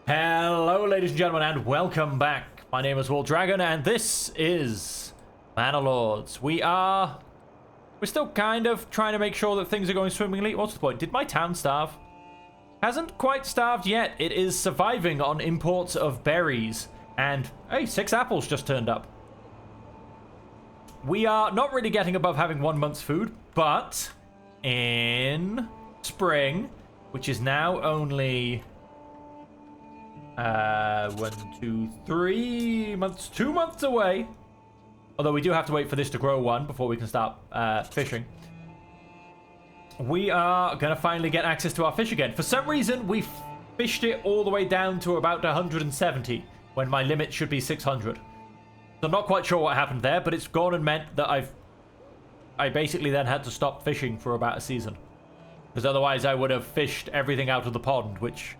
Hello, ladies and gentlemen, and welcome back. My name is Wall Dragon, and this is Manor Lords. We're still kind of trying to make sure that things are going swimmingly. What's the point? Did my town starve? Hasn't quite starved yet. It is surviving on imports of berries. And, hey, 6 apples just turned up. We are not really getting above having 1 month's food, but in spring, which is now only 1, 2, 3 months, 2 months away. Although we do have to wait for this to grow one before we can start fishing. We are going to finally get access to our fish again. For some reason, we fished it all the way down to about 170 when my limit should be 600. So I'm not quite sure what happened there, but it's gone and meant that I basically then had to stop fishing for about a season. Because otherwise I would have fished everything out of the pond, which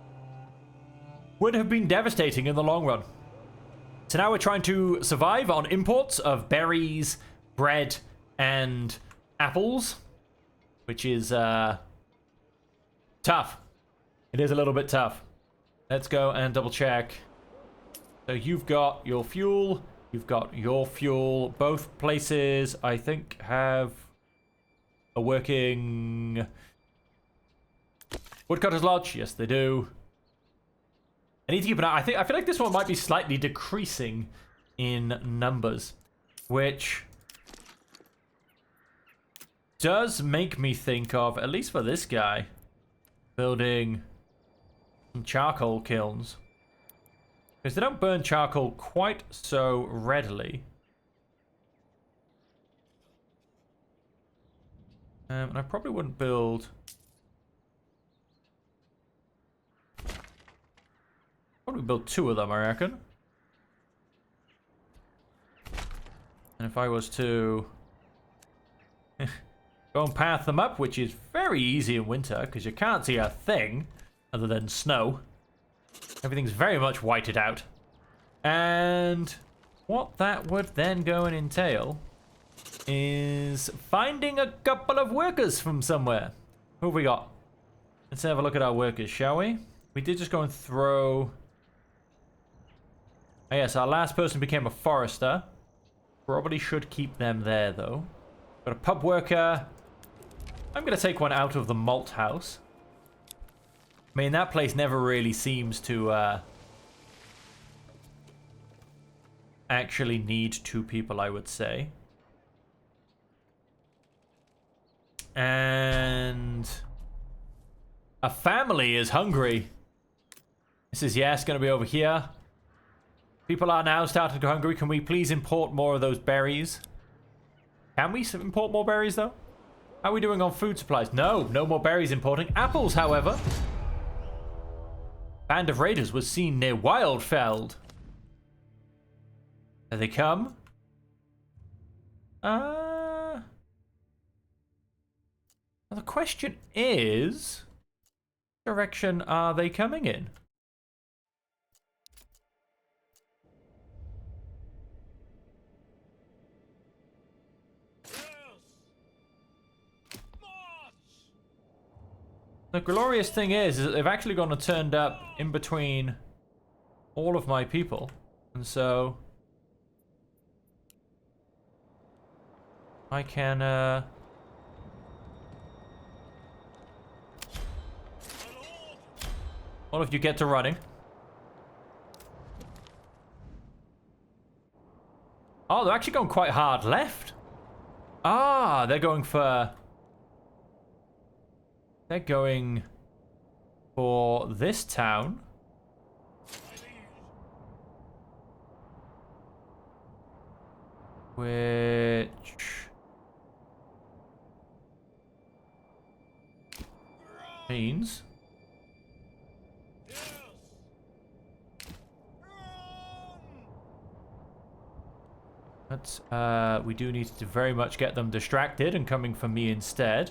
would have been devastating in the long run. So now we're trying to survive on imports of berries, bread, and apples, which is tough. It is a little bit tough. Let's go and double check. So you've got your fuel. You've got your fuel. Both places, I think, have a working woodcutter's lodge. Yes, they do. I need to keep an eye. I feel like this one might be slightly decreasing in numbers, which does make me think of, at least for this guy, building some charcoal kilns. Because they don't burn charcoal quite so readily. And I probably wouldn't build... Probably build 2 of them, I reckon. And if I was to go and path them up, which is very easy in winter, because you can't see a thing other than snow. Everything's very much whited out. And what that would then go and entail is finding a couple of workers from somewhere. Who have we got? Let's have a look at our workers, shall we? We did just go and throw... Oh, yes, our last person became a forester. Probably should keep them there, though. Got a pub worker. I'm going to take one out of the malt house. I mean, that place never really seems to actually need 2 people, I would say. And a family is hungry. This is, yes, going to be over here. People are now starting to go hungry. Can we please import more of those berries? Can we import more berries, though? How are we doing on food supplies? No more berries importing. Apples, however. Band of raiders was seen near Wildfeld. There they come. Now the question is, what direction are they coming in? The glorious thing is that they've actually gone and turned up in between all of my people. And so I can all of you get to running. Oh, they're actually going quite hard left. Ah, they're going for... They're going for this town. Which means we do need to very much get them distracted and coming for me instead.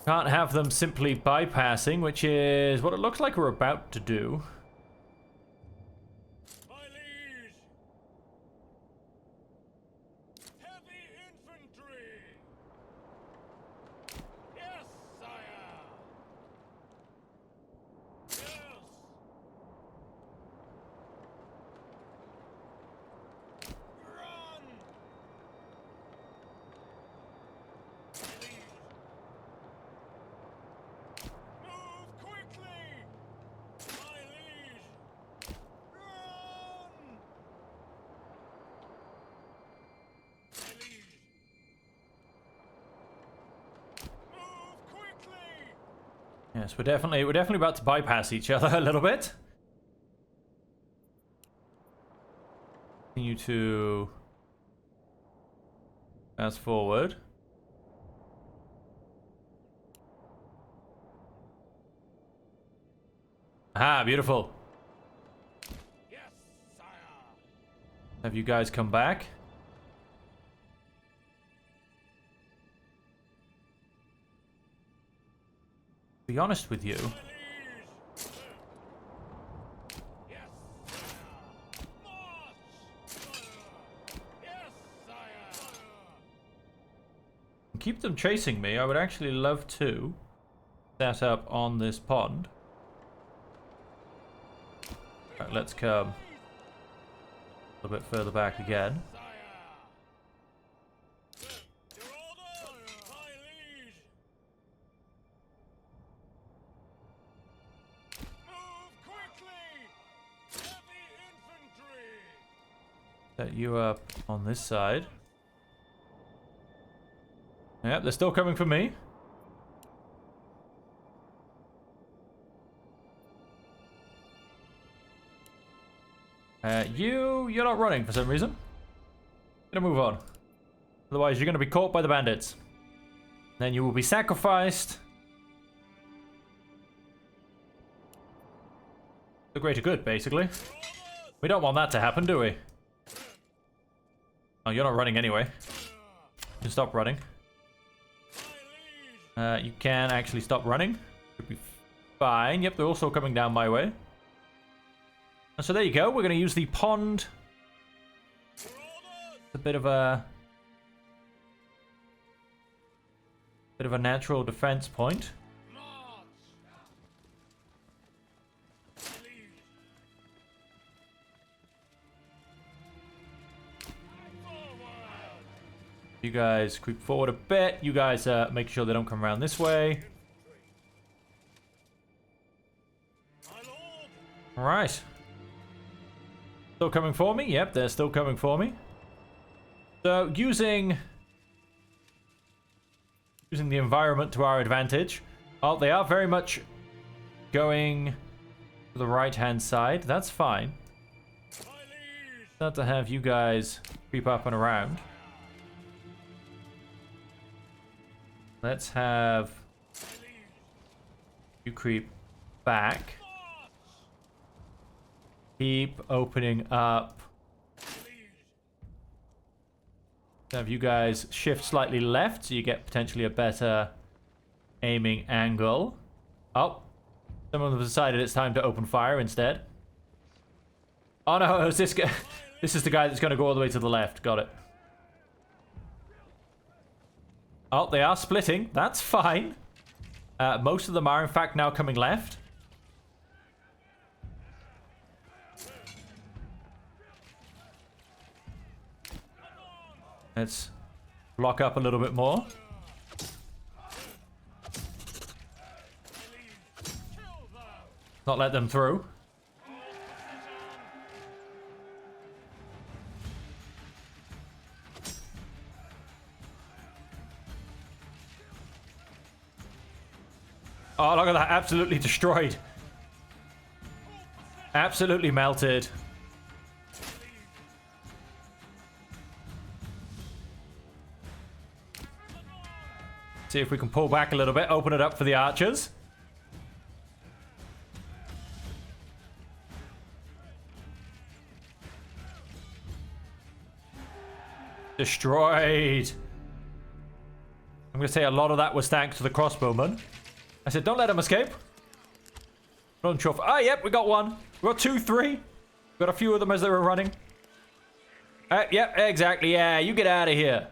Can't have them simply bypassing, which is what it looks like we're about to do. My liege! Heavy infantry! Yes! Yes, we're definitely about to bypass each other a little bit. Continue to fast forward. Ah, beautiful. Yes, sire. Have you guys come back? To be honest with you. Yes, sire. March, sire. Yes, sire. Keep them chasing me. I would actually love to set up on this pond. Right, let's come a little bit further back again. Your order, my liege. Move quickly. Heavy infantry. Set you up on this side. Yep, they're still coming for me. You're not running for some reason. Gonna move on. Otherwise, you're gonna be caught by the bandits. Then you will be sacrificed. The greater good, basically. We don't want that to happen, do we? Oh, you're not running anyway. You can stop running. You can actually stop running. Should be fine. Yep, they're also coming down my way. And so there you go. We're going to use the pond. It's a bit of a natural defense point. You guys creep forward a bit. You guys make sure they don't come around this way. All right. Still coming for me? Yep, they're still coming for me. So using the environment to our advantage. Oh, they are very much going to the right-hand side. That's fine. Not to have you guys creep up and around. Let's have you creep back. Keep opening up. Have you guys shift slightly left so you get potentially a better aiming angle. Oh, someone have decided it's time to open fire instead. Oh no, it was this guy. This is the guy that's going to go all the way to the left. Got it. Oh, they are splitting. That's fine. Most of them are, in fact, now coming left. Let's block up a little bit more. Not let them through. Oh, look at that. Absolutely destroyed. Absolutely melted. See if we can pull back a little bit. Open it up for the archers. Destroyed. I'm going to say a lot of that was thanks to the crossbowmen. I said, don't let them escape. Run, chuff. Ah, yep, we got one. We got 2, 3. We got a few of them as they were running. Yep, exactly. Yeah, you get out of here.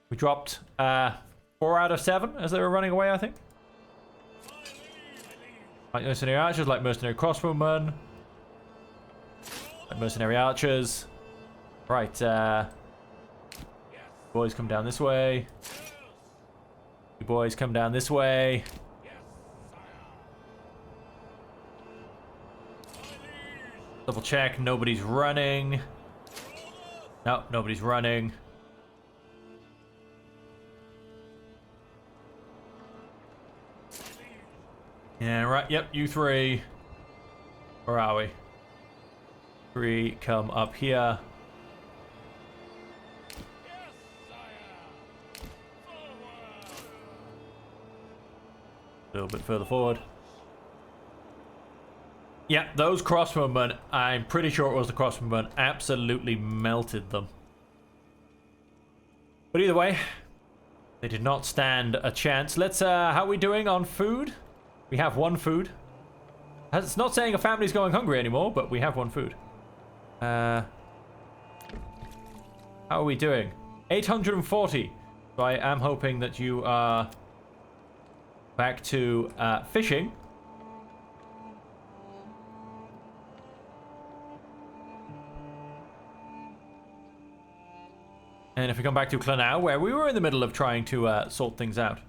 We dropped 4 out of 7 as they were running away, I think. Like mercenary archers, like mercenary crossbowmen. Like mercenary archers. Right, boys come down this way. You boys come down this way. Double check, nobody's running. No, nobody's running. Yeah, right. Yep, you three. Where are we? Three, come up here. Yes, sire. Forward. A little bit further forward. Yeah, those crossbowmen, I'm pretty sure it was the crossbowmen, absolutely melted them. But either way, they did not stand a chance. Let's, how are we doing on food? We have one food. It's not saying a family's going hungry anymore, but we have one food. How are we doing? 840. So I am hoping that you are back to fishing. And if we come back to Clanau, where we were in the middle of trying to sort things out.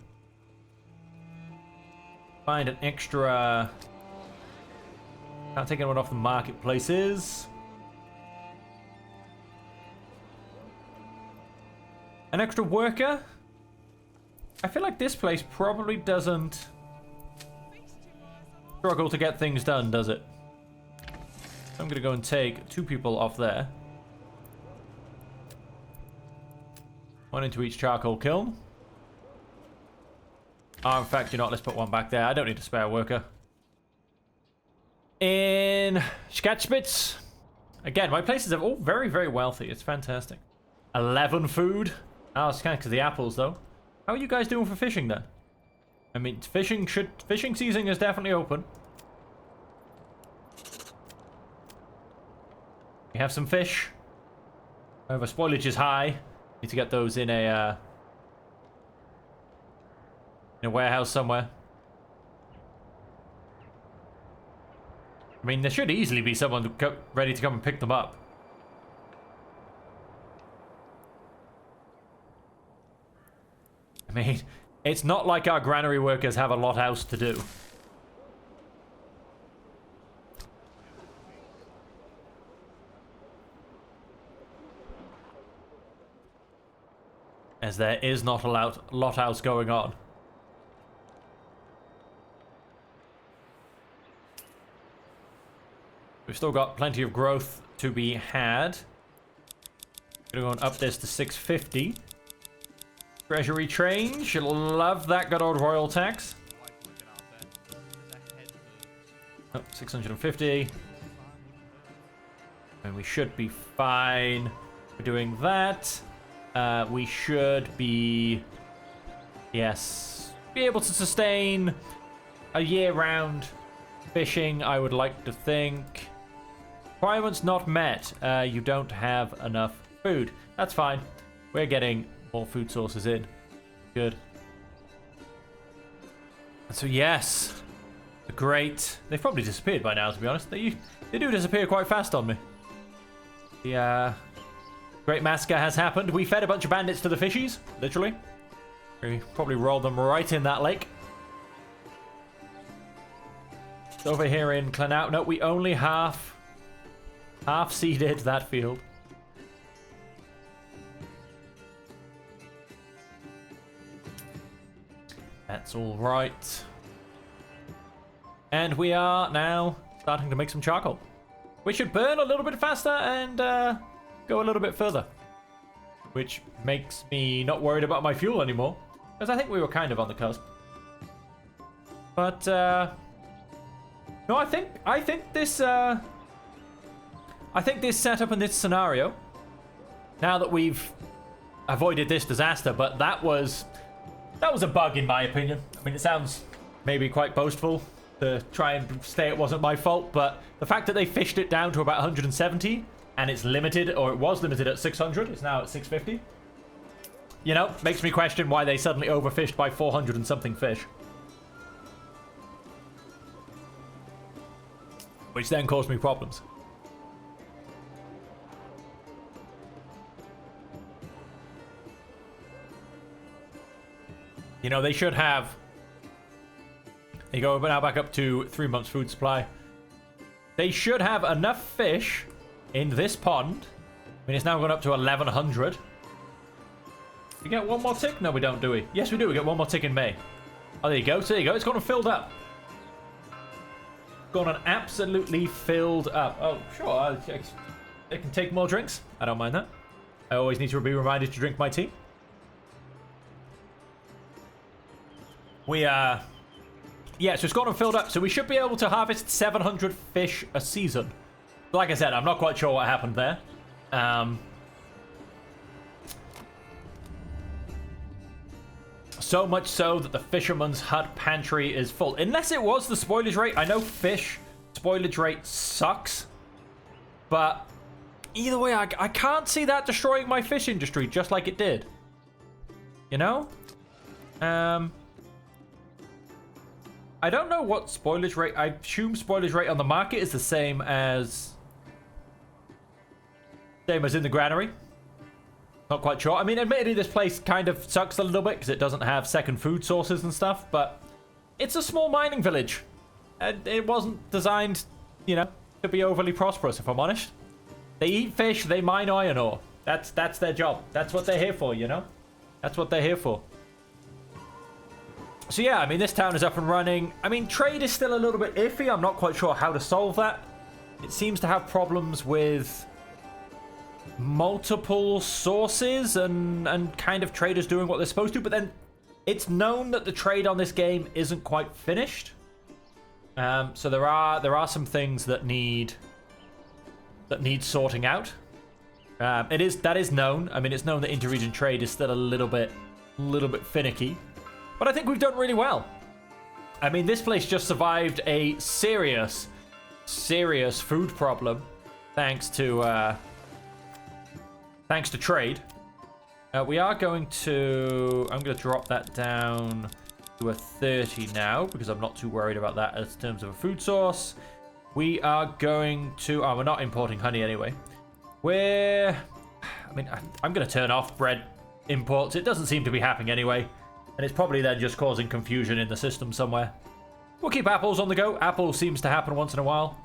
Find an extra... Can't take anyone off the marketplaces. An extra worker? I feel like this place probably doesn't struggle to get things done, does it? I'm gonna go and take 2 people off there. 1 into each charcoal kiln. Oh, in fact, you know what? Let's put 1 back there. I don't need a spare worker. In Skatspitz. Again, my places are all very, very wealthy. It's fantastic. 11 food. Oh, it's kind of because of the apples, though. How are you guys doing for fishing, then? I mean, fishing season is definitely open. We have some fish. However, spoilage is high. Need to get those in a warehouse somewhere. I mean, there should easily be someone ready to come and pick them up. I mean, it's not like our granary workers have a lot else to do. As there is not a lot else going on. We've still got plenty of growth to be had. Gonna go and up this to 650. Treasury change. Love that good old royal tax. Oh, 650. And we should be fine for doing that. We should be... Yes. Be able to sustain a year-round fishing, I would like to think. Requirements not met. You don't have enough food. That's fine. We're getting more food sources in. Good. So yes. The great... They've probably disappeared by now, to be honest. They do disappear quite fast on me. The Great Massacre has happened. We fed a bunch of bandits to the fishies, literally. We probably rolled them right in that lake. Over here in Clanau, no, we only half seeded that field. That's all right. And we are now starting to make some charcoal. We should burn a little bit faster and go a little bit further. Which makes me not worried about my fuel anymore. Because I think we were kind of on the cusp. But, no, I think this setup and this scenario, now that we've avoided this disaster, but that was a bug in my opinion. I mean, it sounds maybe quite boastful to try and say it wasn't my fault, but the fact that they fished it down to about 170 and it's limited, or it was limited at 600, it's now at 650. You know, makes me question why they suddenly overfished by 400 and something fish. Which then caused me problems. You know, they should have... There you go, we're now back up to 3 months food supply. They should have enough fish in this pond. I mean, it's now gone up to 1100. We get 1 more tick? No, we don't, do we? Yes, we do. We get 1 more tick in May. Oh, there you go. So there you go. It's gone and filled up. gone and absolutely filled up. Oh, sure. I can take more drinks. I don't mind that. I always need to be reminded to drink my tea. Yeah, so it's gone and filled up. So we should be able to harvest 700 fish a season. Like I said, I'm not quite sure what happened there. So much so that the fisherman's hut pantry is full. Unless it was the spoilage rate. I know fish spoilage rate sucks. But either way, I can't see that destroying my fish industry just like it did. You know? I don't know what spoilage rate. I assume spoilage rate on the market is the same as in the granary. Not quite sure. I mean, admittedly, this place kind of sucks a little bit because it doesn't have second food sources and stuff, but it's a small mining village. And it wasn't designed, you know, to be overly prosperous, if I'm honest. They eat fish, they mine iron ore. That's their job. That's what they're here for, you know? That's what they're here for. So yeah, I mean, this town is up and running. I mean, trade is still a little bit iffy. I'm not quite sure how to solve that. It seems to have problems with multiple sources and kind of traders doing what they're supposed to, but then it's known that the trade on this game isn't quite finished. So there are some things that need sorting out. That is known. I mean, it's known that interregion trade is still a little bit finicky. But I think we've done really well. I mean, this place just survived a serious food problem thanks to trade. We are going to... I'm going to drop that down to a 30 now because I'm not too worried about that in terms of a food source. We are going to... Oh, we're not importing honey anyway. I mean, I'm going to turn off bread imports. It doesn't seem to be happening anyway. And it's probably then just causing confusion in the system somewhere. We'll keep apples on the go. Apple seems to happen once in a while.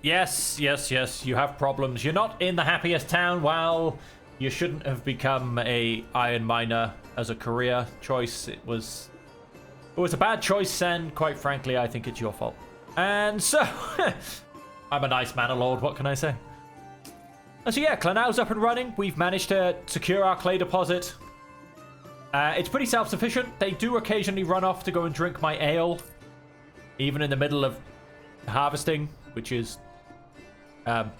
Yes, you have problems. You're not in the happiest town. Well, you shouldn't have become a iron miner as a career choice. It was a bad choice, and quite frankly, I think it's your fault. And so, I'm a nice Manor Lord, what can I say? And so yeah, Clanau's up and running. We've managed to secure our clay deposit. It's pretty self-sufficient. They do occasionally run off to go and drink my ale, even in the middle of harvesting, which is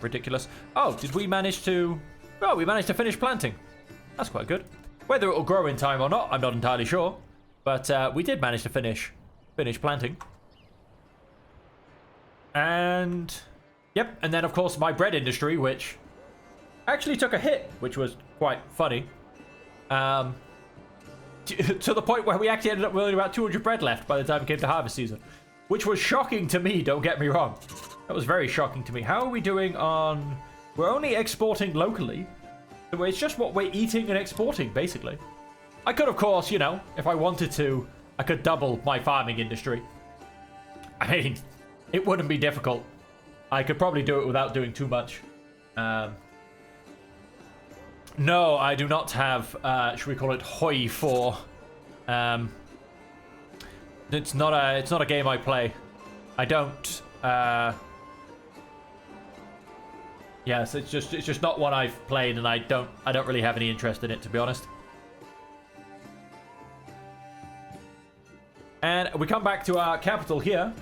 ridiculous. Oh, did we manage to... Oh, we managed to finish planting. That's quite good. Whether it will grow in time or not, I'm not entirely sure. But we did manage to finish planting. And... Yep, and then of course my bread industry, which actually took a hit, which was quite funny. To the point where we actually ended up with only about 200 bread left by the time it came to harvest season. Which was shocking to me, don't get me wrong. That was very shocking to me. How are we doing on... We're only exporting locally. So it's just what we're eating and exporting, basically. I could, of course, you know, if I wanted to, I could double my farming industry. I mean, it wouldn't be difficult. I could probably do it without doing too much. No, I do not have, should we call it Hoi 4. It's not a game I play. I don't, yes, it's just not one I've played, and I don't really have any interest in it, to be honest. And we come back to our capital here.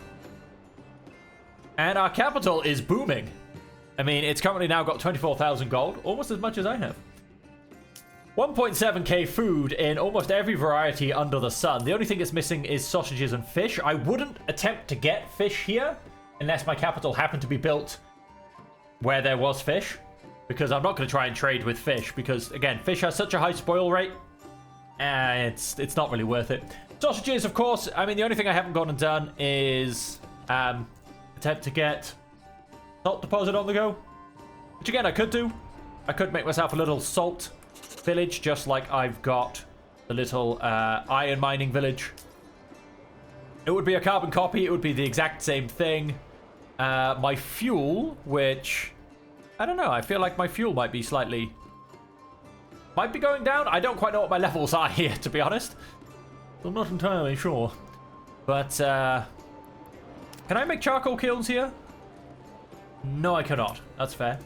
And our capital is booming. I mean, it's currently now got 24,000 gold, almost as much as I have. 1.7k food in almost every variety under the sun. The only thing it's missing is sausages and fish. I wouldn't attempt to get fish here unless my capital happened to be built where there was fish, because I'm not going to try and trade with fish because, again, fish has such a high spoil rate. It's not really worth it. Sausages, of course. I mean, the only thing I haven't gone and done is attempt to get salt deposit on the go, which again I could do. I could make myself a little salt village, just like I've got the little iron mining village. It would be a carbon copy. It would be the exact same thing. My fuel, which I don't know, I feel like my fuel might be going down. I don't quite know what my levels are here, to be honest. I'm not entirely sure, but Can I make charcoal kilns here? No, I cannot. That's fair.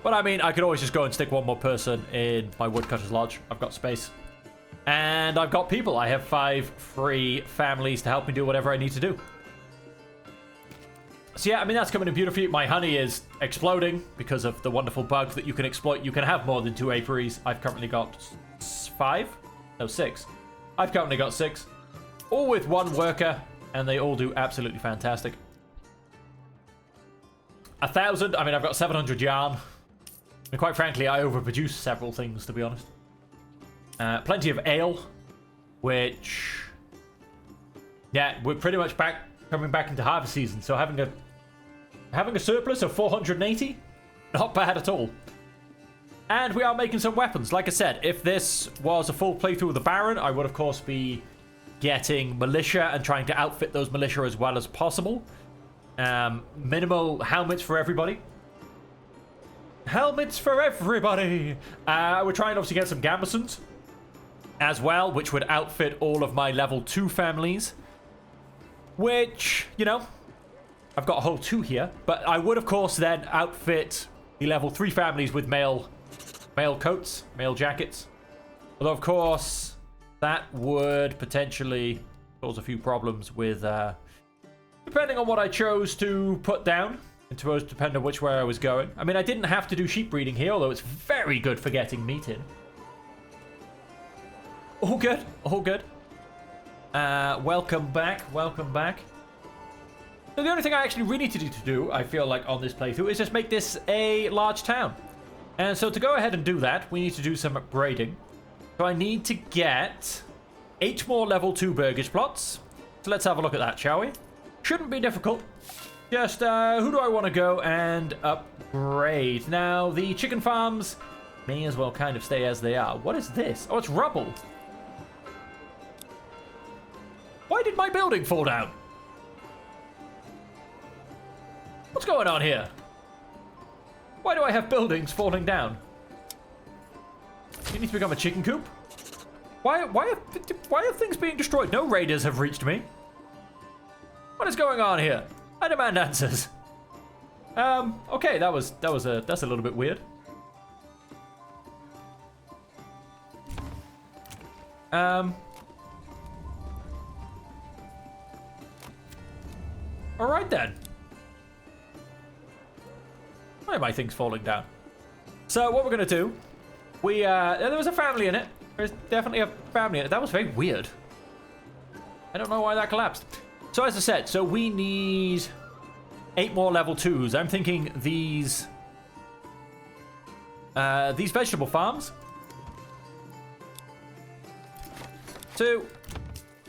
But I mean, I could always just go and stick one more person in my woodcutter's lodge. I've got space. And I've got people. I have 5 free families to help me do whatever I need to do. So yeah, I mean, that's coming in beautifully. My honey is exploding because of the wonderful bug that you can exploit. You can have more than 2 apiaries. I've currently got 5? No, 6. I've currently got 6. All with 1 worker, and they all do absolutely fantastic. 1,000. I mean, I've got 700 yarn. And quite frankly, I overproduce several things, to be honest. Plenty of ale, which... yeah, we're pretty much coming back into harvest season, so having a surplus of 480, not bad at all. And we are making some weapons. Like I said, if this was a full playthrough of the Baron, I would of course be getting militia and trying to outfit those militia as well as possible. Minimal helmets for everybody. Helmets for everybody! We're trying obviously get some gambesons as well, which would outfit all of my level 2 families. Which, you know, I've got a whole 2 here. But I would, of course, then outfit the level 3 families with male coats, male jackets. Although, of course, that would potentially cause a few problems with, depending on what I chose to put down. And to depend on which way I was going. I mean, I didn't have to do sheep breeding here, although it's very good for getting meat in. All good, all good. Welcome back, welcome back. So the only thing I actually really need to do, I feel like, on this playthrough is just make this a large town. And so to go ahead and do that, we need to do some upgrading. So I need to get 8 more level 2 burgage plots. So let's have a look at that, shall we? Shouldn't be difficult. Just, who do I want to go and upgrade? Now, the chicken farms may as well kind of stay as they are. What is this? Oh, it's rubble. Why did my building fall down? What's going on here? Why do I have buildings falling down? You need to become a chicken coop? Why are things being destroyed? No raiders have reached me. What is going on here? I demand answers. Okay, that's a little bit weird. Alright then. Why are my things falling down? So what we're gonna do, there was a family in it. There's definitely a family in it. That was very weird. I don't know why that collapsed. So as I said, so we need 8 more level 2s. I'm thinking these vegetable farms. 2,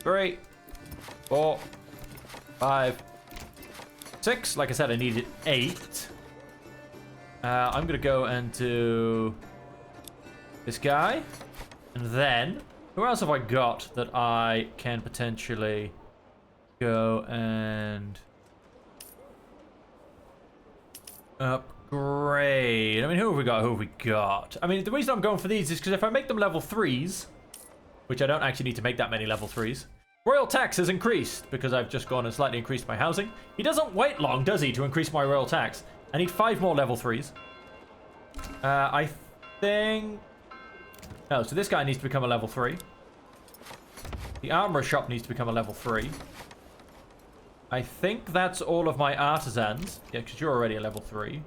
3, 4, 5, 6. Like I said, I needed 8. I'm gonna go and do this guy, and then who else have I got that I can potentially go and upgrade? I mean, who have we got? Who have we got? I mean, the reason I'm going for these is because if I make them level 3s, which I don't actually need to make that many level 3s, royal tax has increased because I've just gone and slightly increased my housing. He doesn't wait long, does he, to increase my royal tax? I need 5 more level 3s. I think... no, so this guy needs to become a level 3. The armorer shop needs to become a level 3. I think that's all of my artisans. Yeah, because you're already a level 3.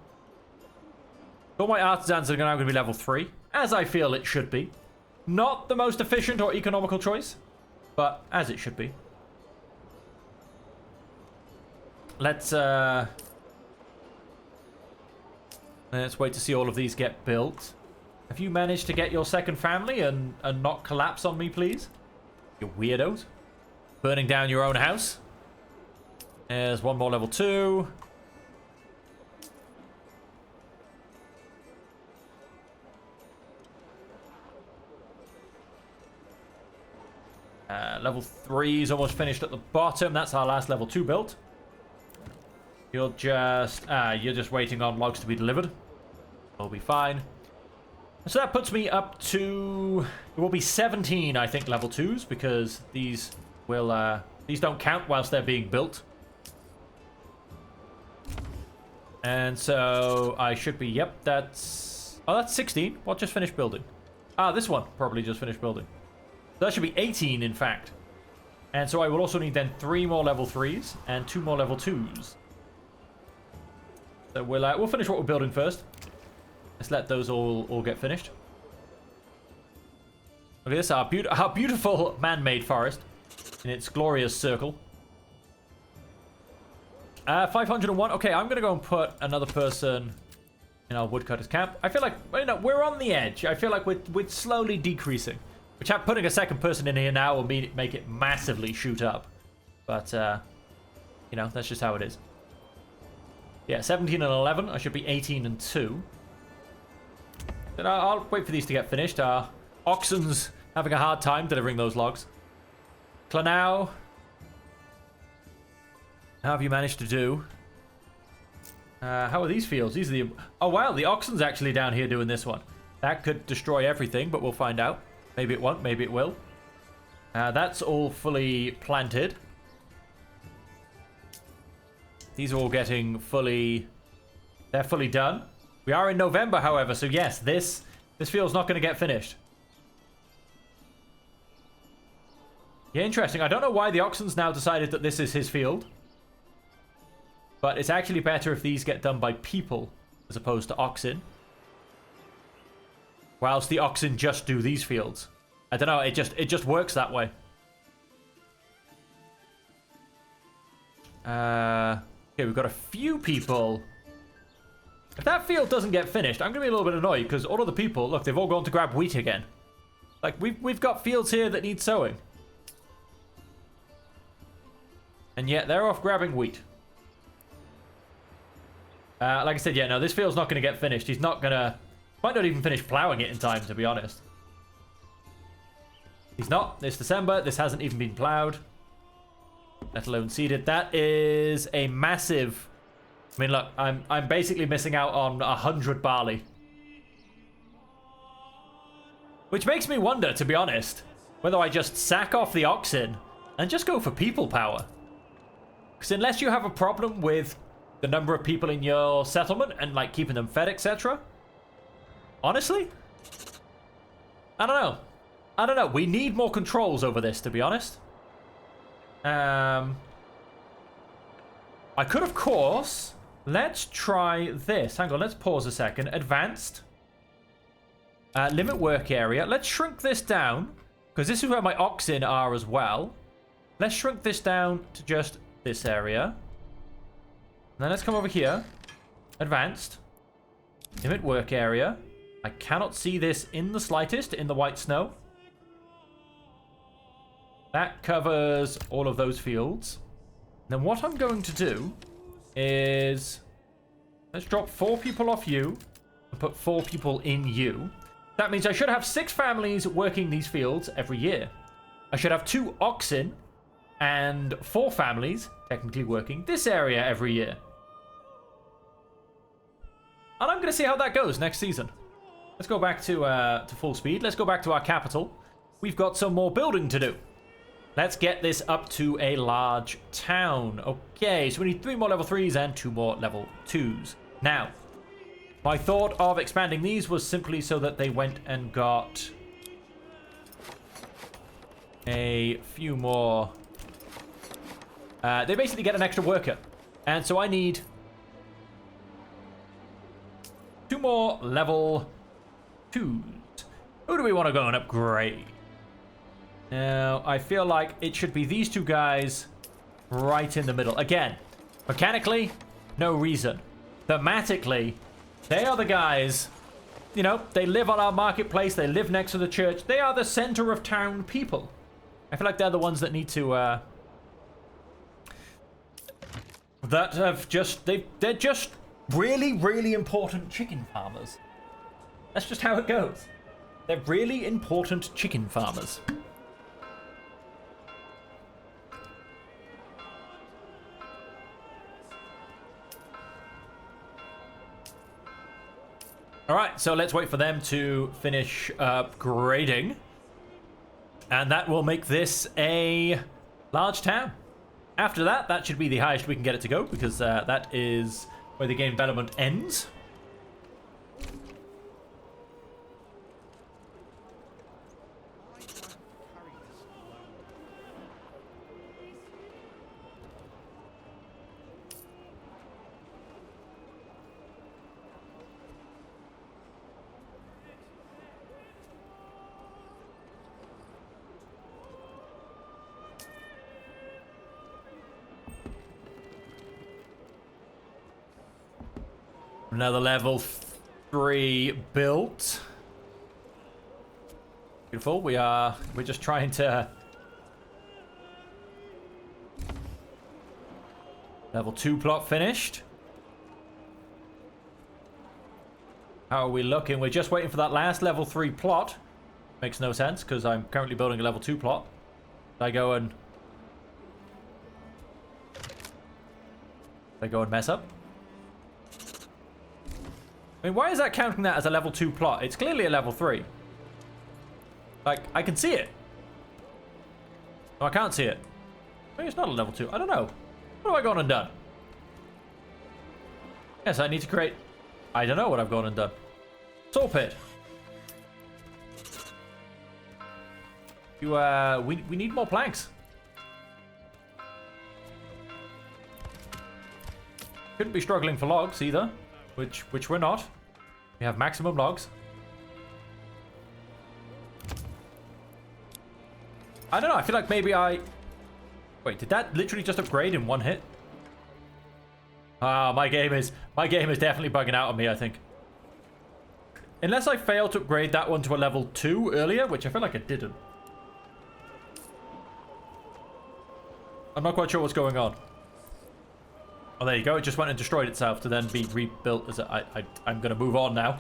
All my artisans are now going to be level 3, as I feel it should be. Not the most efficient or economical choice, but as it should be. Let's wait to see all of these get built. Have you managed to get your second family and not collapse on me, please? You weirdos. Burning down your own house. There's 1 more level 2. Level 3 is almost finished at the bottom. That's our last level 2 built. You're just waiting on logs to be delivered. We'll be fine. So that puts me up to... it will be 17, I think, level 2s, because these will... these don't count whilst they're being built. And so I should be, yep, that's... Oh, that's 16. What just finished building? Ah, this one probably just finished building. So that should be 18, in fact. And so I will also need then 3 more level 3s and 2 more level 2s. So we'll finish what we're building first. Let's let those all get finished. Look at this, our beautiful man-made forest in its glorious circle. 501. Okay, I'm going to go and put another person in our woodcutter's camp. I feel like, you know, we're on the edge. I feel like we're slowly decreasing. Which putting a second person in here now will make it massively shoot up. But, you know, that's just how it is. Yeah, 17 and 11. I should be 18 and 2. Then I'll wait for these to get finished. Oxen's having a hard time delivering those logs. Clanau. How have you managed to do? How are these fields? These are the... Oh, wow. The Oxen's actually down here doing this one. That could destroy everything, but we'll find out. Maybe it won't. Maybe it will. That's all fully planted. These are all getting fully... They're fully done. We are in November, however, so yes, this field's not going to get finished. Yeah, interesting. I don't know why the Oxen's now decided that this is his field. But it's actually better if these get done by people as opposed to oxen. Whilst the oxen just do these fields. I don't know, it just works that way. Okay, we've got a few people. If that field doesn't get finished, I'm going to be a little bit annoyed because all of the people, look, they've all gone to grab wheat again. Like, we've got fields here that need sowing. And yet they're off grabbing wheat. Like I said, yeah, no, this field's not going to get finished. He's not going to... Might not even finish plowing it in time, to be honest. He's not. It's December. This hasn't even been plowed. Let alone seeded. That is a massive... I mean, look, I'm basically missing out on 100 barley. Which makes me wonder, to be honest, whether I just sack off the oxen and just go for people power. Because unless you have a problem with the number of people in your settlement and, like, keeping them fed, etc. Honestly? I don't know. I don't know. We need more controls over this, to be honest. I could, of course... Let's try this. Hang on, let's pause a second. Advanced. Limit work area. Let's shrink this down. Because this is where my oxen are as well. Let's shrink this down to just this area. And then let's come over here. Advanced. Limit work area. I cannot see this in the slightest in the white snow. That covers all of those fields. Then what I'm going to do is... Let's drop 4 people off you and put 4 people in you. That means I should have 6 families working these fields every year. I should have 2 oxen and 4 families technically working this area every year. And I'm going to see how that goes next season. Let's go back to full speed. Let's go back to our capital. We've got some more building to do. Let's get this up to a large town. Okay, so we need 3 more level 3s and 2 more level 2s. Now, my thought of expanding these was simply so that they went and got a few more... they basically get an extra worker. And so I need 2 more level 2s. Who do we want to go and upgrade? Now, I feel like it should be these 2 guys right in the middle. Again, mechanically, no reason. Thematically, they are the guys, you know, they live on our marketplace, they live next to the church. They are the center of town people. I feel like they're the ones that need to, that have just, they're just really, really important chicken farmers. That's just how it goes. They're really important chicken farmers. Alright, so let's wait for them to finish upgrading. And that will make this a large town. After that, that should be the highest we can get it to go, because that is where the game development ends. Another level 3 built. Beautiful. We're just trying to level 2 plot finished. How are we looking? We're just waiting for that last level 3 plot. Makes no sense because I'm currently building a level 2 plot. I go and mess up. I mean, why is that counting that as a level 2 plot? It's clearly a level 3. Like, I can see it. No, I can't see it. Maybe it's not a level 2. I don't know. What have I gone and done? Yes, I need to create... I don't know what I've gone and done. Soul pit. We need more planks. Shouldn't be struggling for logs either. Which we're not. We have maximum logs. I don't know. I feel like maybe I... Wait, did that literally just upgrade in one hit? Ah, my game is definitely bugging out on me, I think. Unless I failed to upgrade that one to a level 2 earlier, which I feel like I didn't. I'm not quite sure what's going on. Oh, there you go. It just went and destroyed itself to then be rebuilt. As I'm going to move on now.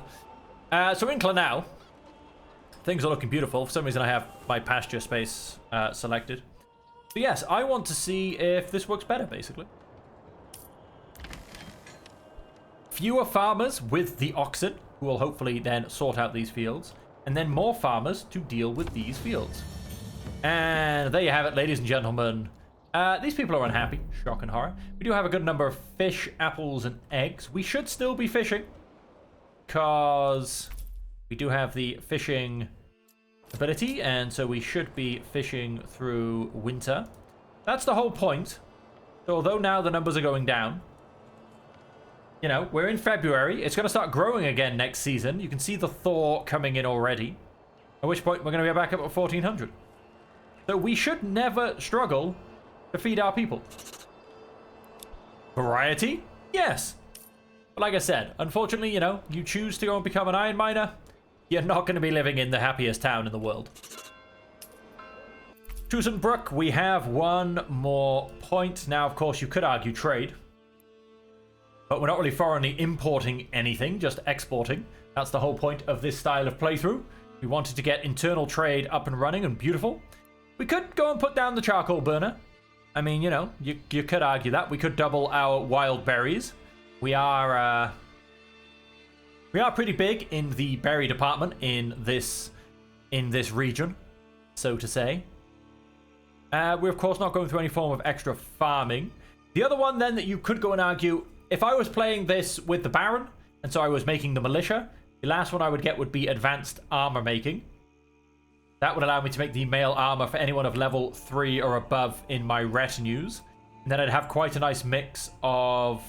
So in Clanau, things are looking beautiful. For some reason, I have my pasture space selected. So yes, I want to see if this works better, basically. Fewer farmers with the oxen, who will hopefully then sort out these fields. And then more farmers to deal with these fields. And there you have it, ladies and gentlemen. These people are unhappy. Shock and horror. We do have a good number of fish, apples, and eggs. We should still be fishing. Because we do have the fishing ability. And so we should be fishing through winter. That's the whole point. So although now the numbers are going down. You know, we're in February. It's going to start growing again next season. You can see the thaw coming in already. At which point we're going to be back up at 1400. So we should never struggle to feed our people. Variety? Yes. But like I said, unfortunately, you know, you choose to go and become an iron miner, you're not going to be living in the happiest town in the world. Tusenbrook, we have one more point. Now, of course, you could argue trade. But we're not really foreignly importing anything, just exporting. That's the whole point of this style of playthrough. We wanted to get internal trade up and running and beautiful. We could go and put down the charcoal burner. I mean, you know, you could argue that. We could double our wild berries. We are pretty big in the berry department in this region, so to say. We're, of course, not going through any form of extra farming. The other one, then, that you could go and argue, if I was playing this with the Baron, and so I was making the militia, the last one I would get would be advanced armor making. That would allow me to make the mail armor for anyone of level 3 or above in my retinues. And then I'd have quite a nice mix of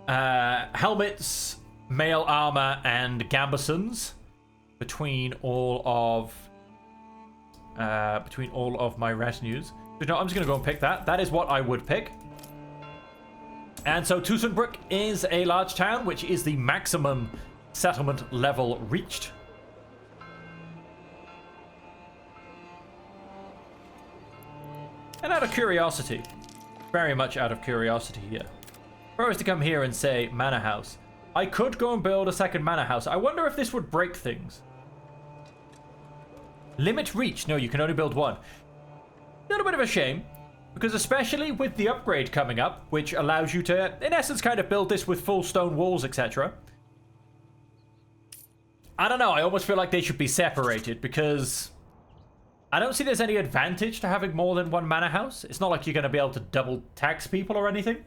helmets, mail armor, and gambesons between all of my retinues. So no, I'm just going to go and pick that. That is what I would pick. And so Tusenbrook is a large town, which is the maximum settlement level reached. And out of curiosity, very much out of curiosity here, if I was to come here and say Manor House, I could go and build a second Manor House. I wonder if this would break things. Limit reach. No, you can only build one. A little bit of a shame, because especially with the upgrade coming up, which allows you to, in essence, kind of build this with full stone walls, etc. I don't know. I almost feel like they should be separated, because I don't see there's any advantage to having more than one manor house. It's not like you're going to be able to double tax people or anything.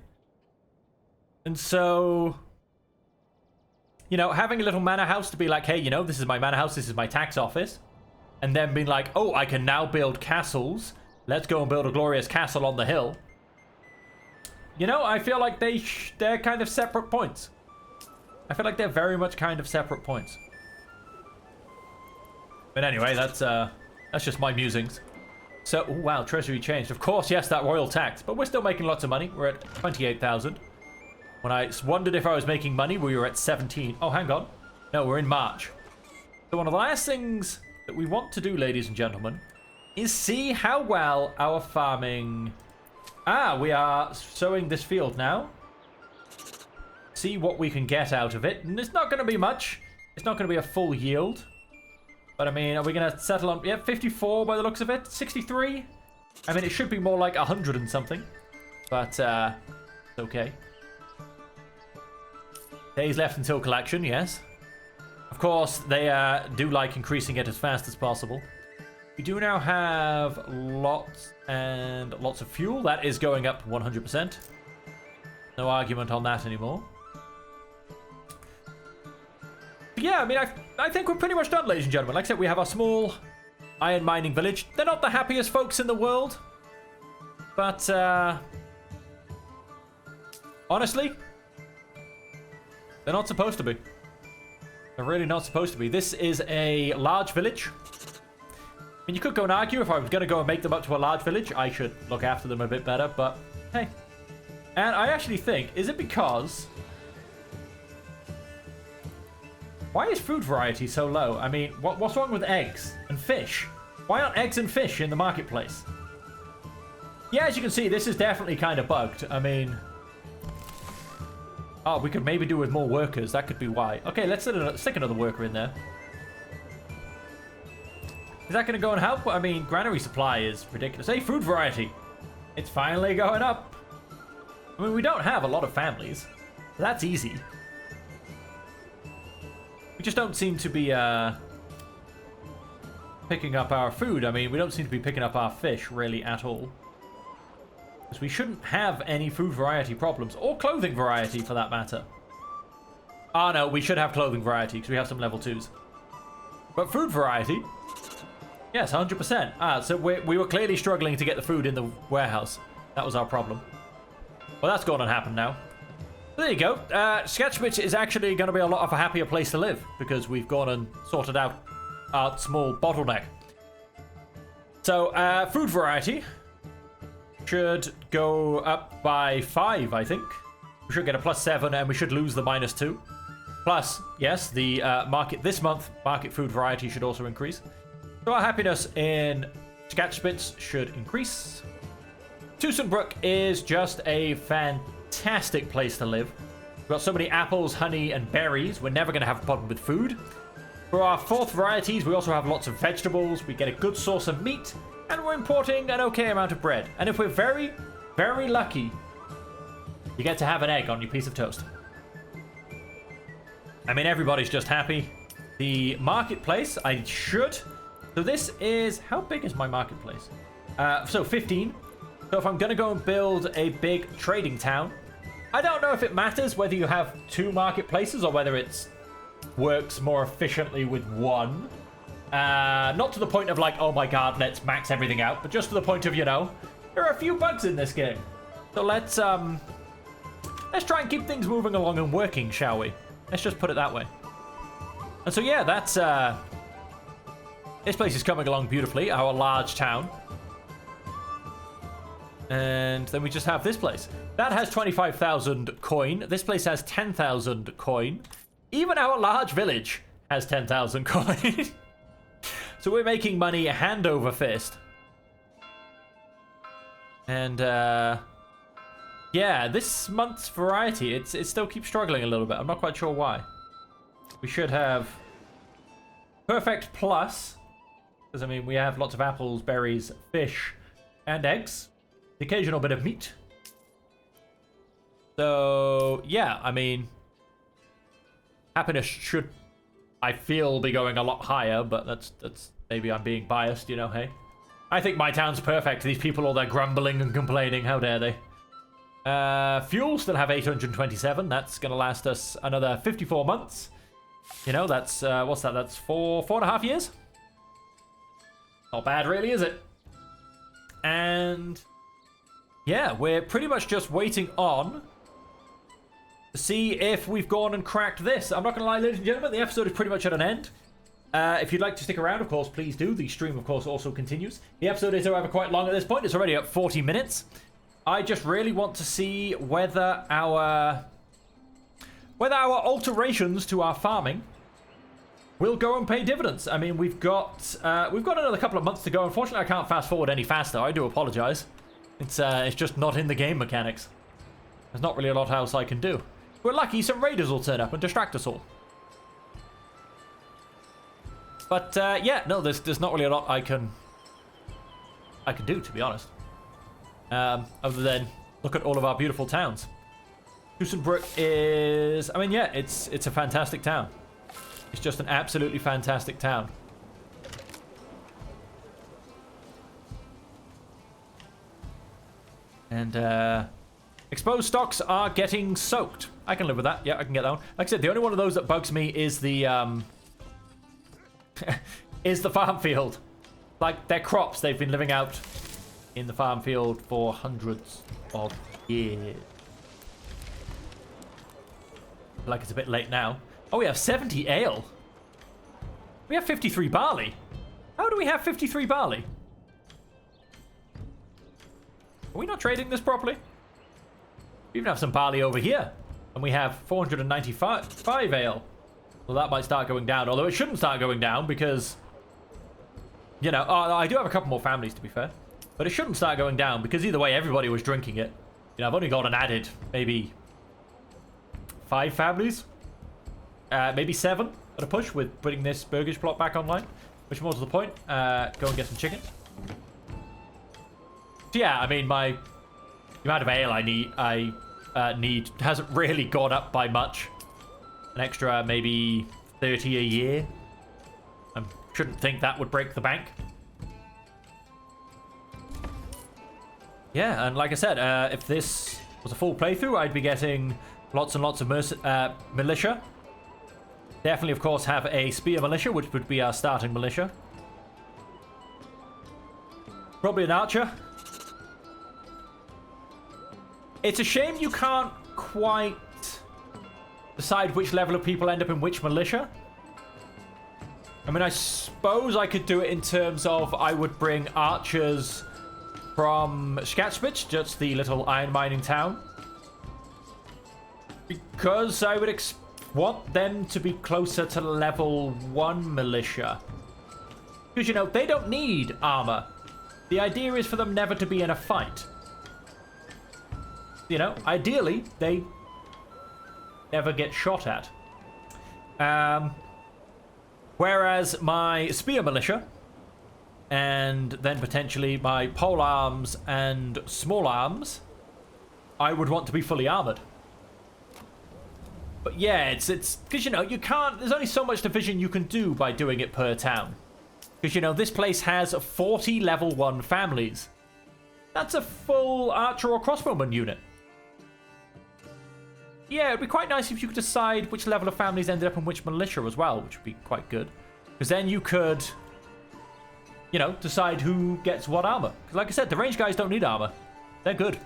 And so, you know, having a little manor house to be like, hey, you know, this is my manor house, this is my tax office. And then being like, oh, I can now build castles. Let's go and build a glorious castle on the hill. You know, I feel like they're kind of separate points. I feel like they're very much kind of separate points. But anyway, that's just my musings. So, ooh, wow, treasury changed. Of course, yes, that royal tax. But we're still making lots of money. We're at 28,000. When I wondered if I was making money, we were at 17. Oh, hang on. No, we're in March. So one of the last things that we want to do, ladies and gentlemen, is see how well our farming... Ah, we are sowing this field now. See what we can get out of it. And it's not going to be much. It's not going to be a full yield. But I mean, are we going to settle on... Yeah, 54 by the looks of it. 63? I mean, it should be more like 100 and something. But, it's okay. Days left until collection, yes. Of course, they do like increasing it as fast as possible. We do now have lots and lots of fuel. That is going up 100%. No argument on that anymore. But yeah, I mean, I think we're pretty much done, ladies and gentlemen. Like I said, we have our small iron mining village. They're not the happiest folks in the world. But, honestly, they're not supposed to be. They're really not supposed to be. This is a large village. I mean, you could go and argue if I was going to go and make them up to a large village, I should look after them a bit better, but hey. And I actually think, is it because... Why is food variety so low? I mean, what's wrong with eggs and fish? Why aren't eggs and fish in the marketplace? Yeah, as you can see, this is definitely kind of bugged. I mean... Oh, we could maybe do with more workers. That could be why. Okay, let's stick another worker in there. Is that going to go and help? I mean, granary supply is ridiculous. Hey, food variety. It's finally going up. I mean, we don't have a lot of families. That's easy. We just don't seem to be picking up our food. I mean, we don't seem to be picking up our fish really at all. Because we shouldn't have any food variety problems. Or clothing variety, for that matter. Ah, no, we should have clothing variety because we have some level 2s. But food variety... Yes, 100%. Ah, so we were clearly struggling to get the food in the warehouse. That was our problem. Well, that's going to happen now. There you go. Sketchbits is actually going to be a lot of a happier place to live because we've gone and sorted out our small bottleneck. So, food variety should go up by 5, I think. We should get a +7 and we should lose the -2. Plus, yes, the this month, market food variety should also increase. So our happiness in Sketchbits should increase. Tusenbrook is just a fantastic place to live. We've got so many apples, honey, and berries. We're never going to have a problem with food. For our 4th varieties, we also have lots of vegetables. We get a good source of meat. And we're importing an okay amount of bread. And if we're very, very lucky, you get to have an egg on your piece of toast. I mean, everybody's just happy. The marketplace, I should... So this is... How big is my marketplace? So 15. So if I'm going to go and build a big trading town, I don't know if it matters whether you have 2 marketplaces or whether it works more efficiently with 1. Not to the point of like, oh my god, let's max everything out, but just to the point of, you know, there are a few bugs in this game. So let's try and keep things moving along and working, shall we? Let's just put it that way. And so yeah, that's this place is coming along beautifully, our large town. And then we just have this place. That has 25,000 coin. This place has 10,000 coin. Even our large village has 10,000 coin. So we're making money hand over fist. And, yeah, this month's variety, it still keeps struggling a little bit. I'm not quite sure why. We should have perfect plus. Because, I mean, we have lots of apples, berries, fish, and eggs. The occasional bit of meat. So, yeah, I mean, happiness should, I feel, be going a lot higher, but that's maybe I'm being biased, you know, hey. I think my town's perfect. These people, all their grumbling and complaining, how dare they? Fuel still have 827. That's going to last us another 54 months. You know, that's, what's that? That's 4.5 years? Not bad, really, is it? And yeah, we're pretty much just waiting on to see if we've gone and cracked this. I'm not going to lie, ladies and gentlemen, the episode is pretty much at an end. If you'd like to stick around, of course, please do. The stream, of course, also continues. The episode is, however, quite long at this point. It's already at 40 minutes. I just really want to see whether our alterations to our farming will go and pay dividends. I mean, we've got another couple of months to go. Unfortunately, I can't fast forward any faster. I do apologize. It's just not in the game mechanics. There's not really a lot else I can do. We're lucky some raiders will turn up and distract us all. But yeah, no, there's not really a lot I can do, to be honest. Other than look at all of our beautiful towns. Husenbrook is, I mean, yeah, it's a fantastic town. It's just an absolutely fantastic town. And exposed stocks are getting soaked. I can live with that. Yeah, I can get that one. Like I said, the only one of those that bugs me is the is the farm field. Like, their crops they've been living out in the farm field for hundreds of years. Like, it's a bit late now. Oh, we have 70 ale. We have 53 barley. How do we have 53 barley? Are we not trading this properly? We even have some barley over here. And we have 495 ale. Well, that might start going down. Although it shouldn't start going down because, you know, I do have a couple more families, to be fair. But it shouldn't start going down because either way, everybody was drinking it. You know, I've only got an added maybe 5 families. Maybe 7 at a push with putting this burgage plot back online. Which more to the point, go and get some chicken. So yeah, I mean, the amount of ale I need hasn't really gone up by much. An extra maybe 30 a year. I shouldn't think that would break the bank. Yeah, and like I said, if this was a full playthrough, I'd be getting lots and lots of militia. Definitely, of course, have a spear militia, which would be our starting militia. Probably an archer. It's a shame you can't quite decide which level of people end up in which militia. I mean, I suppose I could do it in terms of I would bring archers from Skatspitz, just the little iron mining town. Because I would want them to be closer to level 1 militia. Because, you know, they don't need armor. The idea is for them never to be in a fight. You know, ideally, they never get shot at. Whereas my spear militia, and then potentially my pole arms and small arms, I would want to be fully armored. But yeah, it's because, you know, you can't, there's only so much division you can do by doing it per town. Because, you know, this place has 40 level 1 families. That's a full archer or crossbowman unit. Yeah, it'd be quite nice if you could decide which level of families ended up in which militia as well, which would be quite good. Because then you could, you know, decide who gets what armor. Because like I said, the range guys don't need armor. They're good.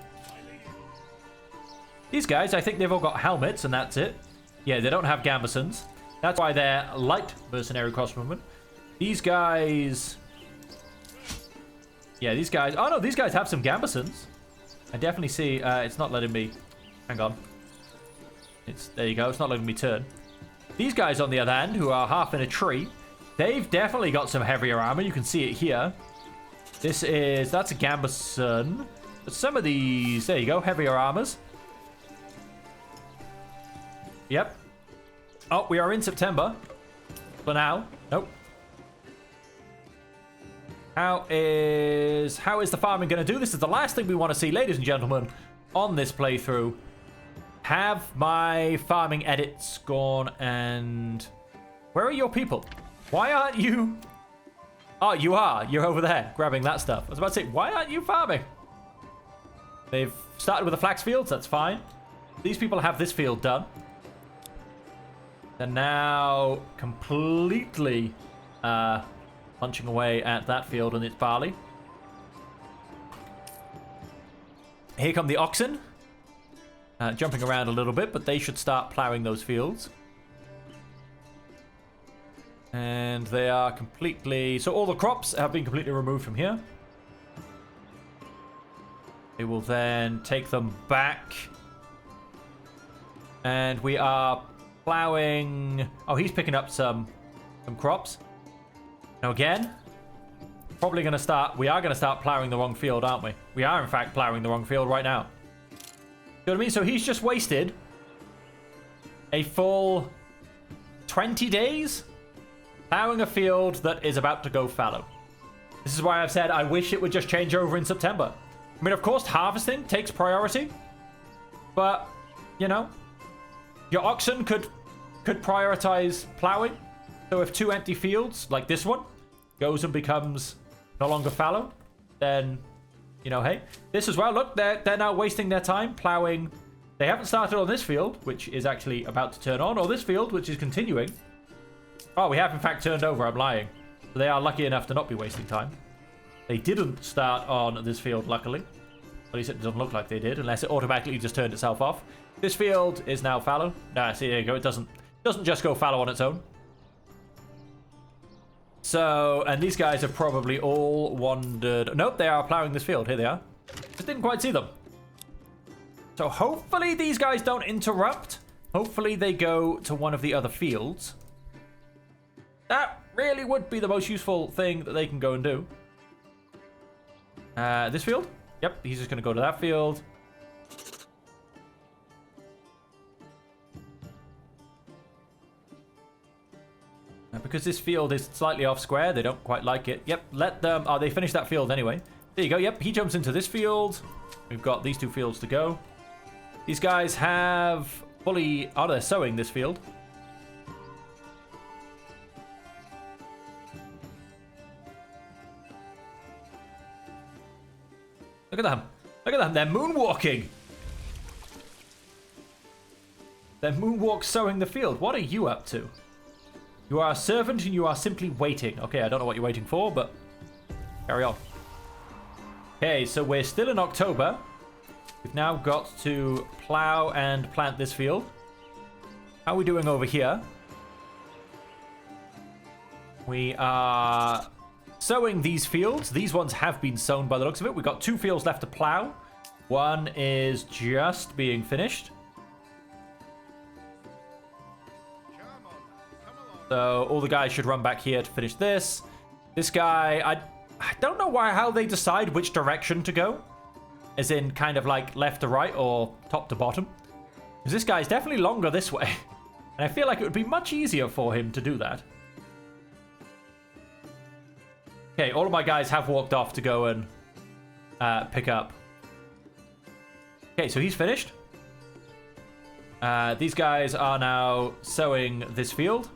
These guys, I think they've all got helmets and that's it. Yeah, they don't have gambesons. That's why they're light mercenary crossbowmen. These guys... Yeah, these guys... Oh no, these guys have some gambesons. I definitely see... it's not letting me... Hang on. There you go, it's not letting me turn. These guys, on the other hand, who are half in a tree, they've definitely got some heavier armor. You can see it here. That's a gambeson. But some of these, there you go, heavier armors. Yep. Oh, we are in September. For now. Nope. How is the farming going to do? This is the last thing we want to see, ladies and gentlemen, on this playthrough. Have my farming edits gone and... Where are your people? Why aren't you... Oh, you are. You're over there grabbing that stuff. I was about to say, why aren't you farming? They've Started with the flax fields, that's fine. These people have this field done. They're now completely punching away at that field and its barley. Here come the oxen. Jumping around a little bit, but they should start plowing those fields. And they are completely... So all the crops have been completely removed from here. They will then take them back. And we are plowing... Oh, he's picking up some crops. Now again, probably going to start... We are going to start plowing the wrong field, aren't we? We are, in fact, plowing the wrong field right now. You know what I mean? So he's just wasted a full 20 days plowing a field that is about to go fallow. This is why I've said I wish it would just change over in September. I mean, of course, harvesting takes priority. But, you know, your oxen could prioritize plowing. So if 2 empty fields, like this one, goes and becomes no longer fallow, then... You know, hey, this as well. Look, they're now wasting their time plowing. They haven't started on this field, which is actually about to turn on, or this field, which is continuing. Oh, we have in fact turned over. I'm lying. So they are lucky enough to not be wasting time. They didn't start on this field, luckily. At least it doesn't look like they did, unless it automatically just turned itself off. This field is now fallow. Nah, see, there you go. It doesn't just go fallow on its own. So, and these guys have probably all wandered... Nope, they are plowing this field. Here they are. Just didn't quite see them. So hopefully these guys don't interrupt. Hopefully they go to one of the other fields. That really would be the most useful thing that they can go and do. This field? Yep, he's just going to go to that field. Because this field is slightly off square, they don't quite like it. Yep, let them... Oh, they finished that field anyway. There you go. Yep, he jumps into this field. We've got these 2 fields to go. These guys have fully... Oh, they're sowing this field. Look at them. Look at them. They're moonwalking. They're moonwalk sowing the field. What are you up to? You are a servant and you are simply waiting. Okay, I don't know what you're waiting for, but carry on. Okay, so we're still in October. We've now got to plow and plant this field. How are we doing over here? We are sowing these fields. These ones have been sown by the looks of it. We've got 2 fields left to plow. One is just being finished. So all the guys should run back here to finish this. This guy, I don't know how they decide which direction to go. As in kind of like left to right or top to bottom. Because this guy's definitely longer this way. And I feel like it would be much easier for him to do that. Okay, all of my guys have walked off to go and pick up. Okay, so he's finished. These guys are now sowing this field.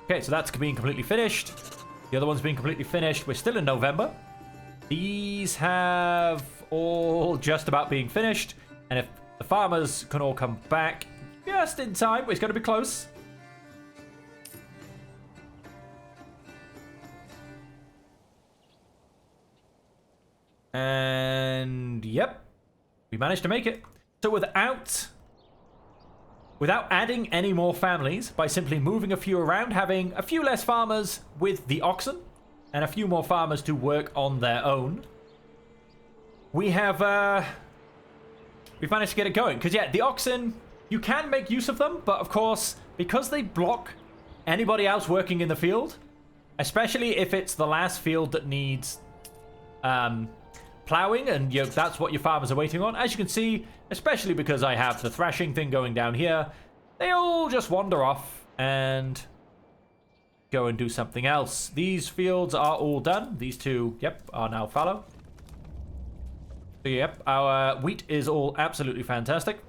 Okay, so that's being completely finished. The other one's been completely finished. We're still in November. These have all just about being finished. And if the farmers can all come back just in time, it's going to be close. And yep, we managed to make it. So without adding any more families, by simply moving a few around, having a few less farmers with the oxen, and a few more farmers to work on their own, we have, we've managed to get it going. Because, yeah, the oxen, you can make use of them, but of course, because they block anybody else working in the field, especially if it's the last field that needs plowing, and that's what your farmers are waiting on. As you can see, especially because I have the thrashing thing going down here, they all just wander off and go and do something else. These fields are all done. These 2, yep, are now fallow. So, yep, our wheat is all absolutely fantastic.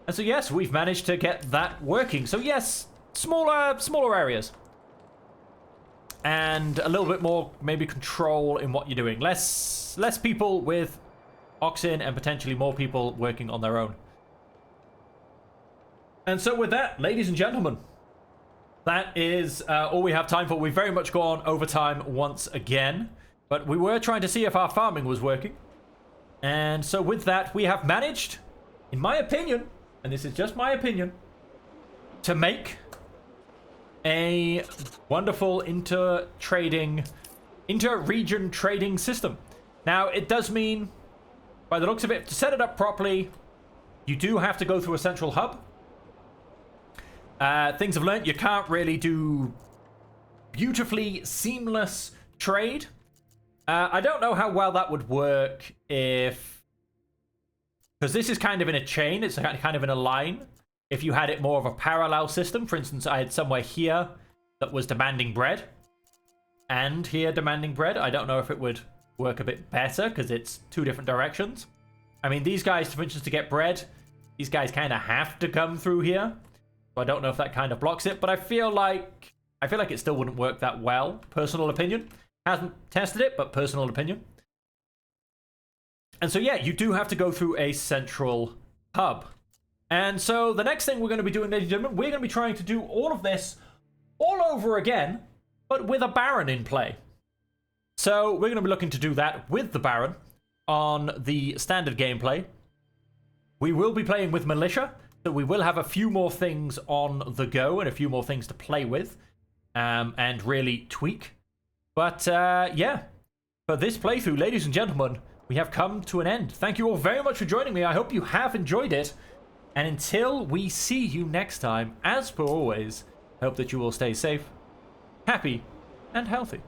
And so, yes, we've managed to get that working. So, yes, smaller areas. and a little bit more maybe control in what you're doing. Less people with oxen and potentially more people working on their own. And so with that, ladies and gentlemen, that is all we have time for. We've very much gone over time once again, but we were trying to see if our farming was working. And so with that, we have managed, in my opinion, and this is just my opinion, to make a wonderful inter-region trading system. Now, it does mean, by the looks of it, to set it up properly, you do have to go through a central hub. Things have learnt you can't really do beautifully seamless trade. I don't know how well that would work if... Because this is kind of in a chain, it's kind of in a line. If you had it more of a parallel system, for instance, I had somewhere here that was demanding bread, and here demanding bread. I don't know if it would work a bit better, because it's two different directions. I mean, these guys, for instance, to get bread, these guys kind of have to come through here. So I don't know if that kind of blocks it, but I feel like it still wouldn't work that well. Personal opinion. Hasn't tested it, but personal opinion. And so, yeah, you do have to go through a central hub. And so the next thing we're going to be doing, ladies and gentlemen, we're going to be trying to do all of this all over again, but with a Baron in play. So we're going to be looking to do that with the Baron on the standard gameplay. We will be playing with Militia, so we will have a few more things on the go and a few more things to play with and really tweak. But yeah, for this playthrough, ladies and gentlemen, we have come to an end. Thank you all very much for joining me. I hope you have enjoyed it. And until we see you next time, as per always, I hope that you will stay safe, happy, and healthy.